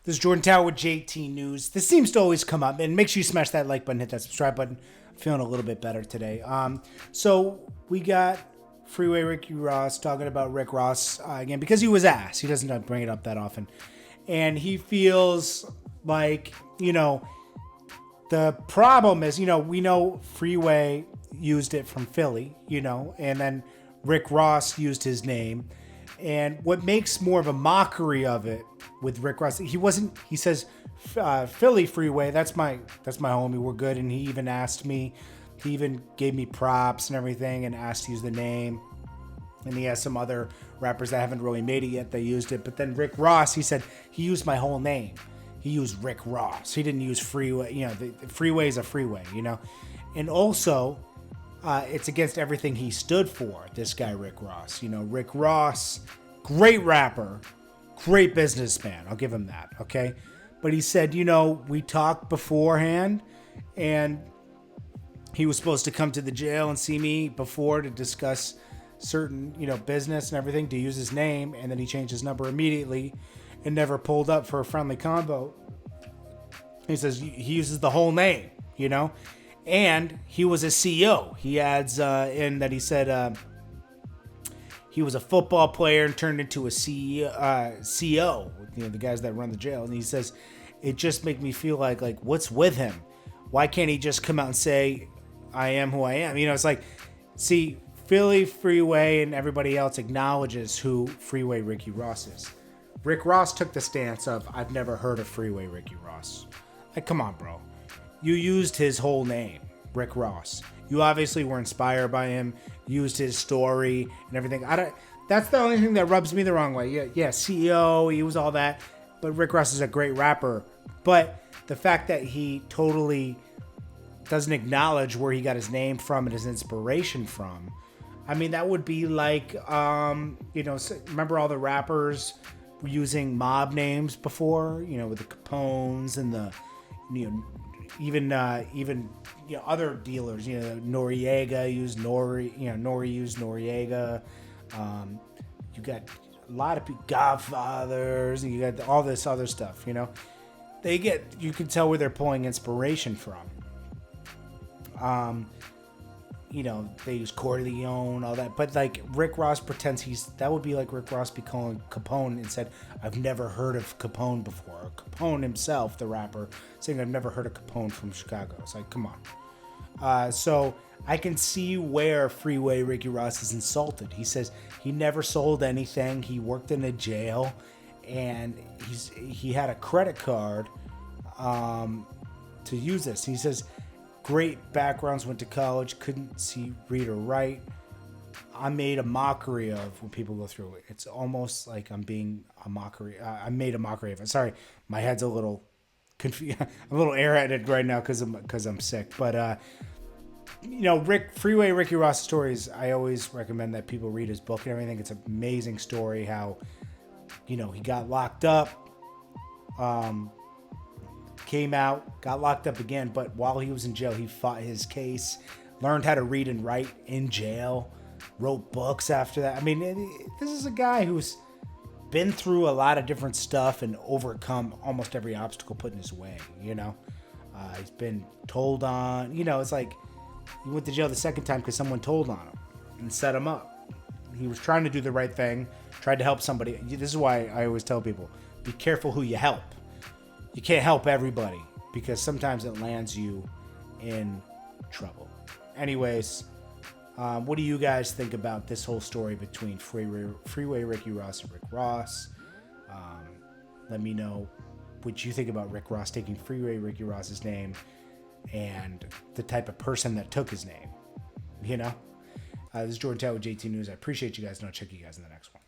This is Jordan Tower with JT News. This seems to always come up, and make sure you smash that like button, hit that subscribe button. I'm feeling a little bit better today. So we got Freeway Ricky Ross talking about Rick Ross again because he was asked. He doesn't bring it up that often, and he feels like the problem is we know Freeway used it from Philly, and then Rick Ross used his name. And what makes more of a mockery of it with Rick Ross, he says, Philly Freeway, that's my homie, we're good. And he even asked me, he even gave me props and everything and asked to use the name. And he has some other rappers that haven't really made it yet, they used it. But then Rick Ross, he said, he used my whole name. He used Rick Ross. He didn't use Freeway. The Freeway is a freeway, And also, it's against everything he stood for, this guy, Rick Ross. Rick Ross, great rapper, great businessman. I'll give him that, okay? But he said, we talked beforehand, and he was supposed to come to the jail and see me before to discuss certain, business and everything, to use his name, and then he changed his number immediately and never pulled up for a friendly convo. He says he uses the whole name, And he was a CEO. He adds in that he said he was a football player and turned into a CEO, the guys that run the jail. And he says, it just made me feel like what's with him? Why can't he just come out and say, I am who I am? It's like, see, Philly Freeway and everybody else acknowledges who Freeway Ricky Ross is. Rick Ross took the stance of, I've never heard of Freeway Ricky Ross. Come on, bro. You used his whole name, Rick Ross. You obviously were inspired by him, used his story and everything. That's the only thing that rubs me the wrong way. Yeah, CEO, he was all that. But Rick Ross is a great rapper. But the fact that he totally doesn't acknowledge where he got his name from and his inspiration from, that would be like, remember all the rappers were using mob names before, with the Capones and the, even other dealers, Noriega used Nori used Noriega. You got a lot of people, Godfathers, and you got all this other stuff. You can tell where they're pulling inspiration from. They use Corleone, all that, but Rick Ross pretends that would be like Rick Ross be calling Capone and said, I've never heard of Capone before. Or Capone himself, the rapper, saying, I've never heard of Capone from Chicago. It's like, come on. So I can see where Freeway Ricky Ross is insulted. He says he never sold anything. He worked in a jail, and he had a credit card to use this. He says, great backgrounds, went to college, couldn't see, read or write. I made a mockery of when people go through it. It's almost like I'm being a mockery. I made a mockery of it. Sorry, my head's a little confused. I'm a little airheaded right now because I'm sick. But Freeway Ricky Ross stories, I always recommend that people read his book and everything. It's an amazing story how he got locked up. Came out, got locked up again, but while he was in jail, he fought his case, learned how to read and write in jail, wrote books after that. This is a guy who's been through a lot of different stuff and overcome almost every obstacle put in his way, He's been told on, it's like he went to jail the second time because someone told on him and set him up. He was trying to do the right thing, tried to help somebody. This is why I always tell people, be careful who you help. You can't help everybody because sometimes it lands you in trouble. Anyways, what do you guys think about this whole story between Freeway Ricky Ross and Rick Ross? Let me know what you think about Rick Ross taking Freeway Ricky Ross's name and the type of person that took his name. This is Jordan Tower with JT News. I appreciate you guys, and I'll check you guys in the next one.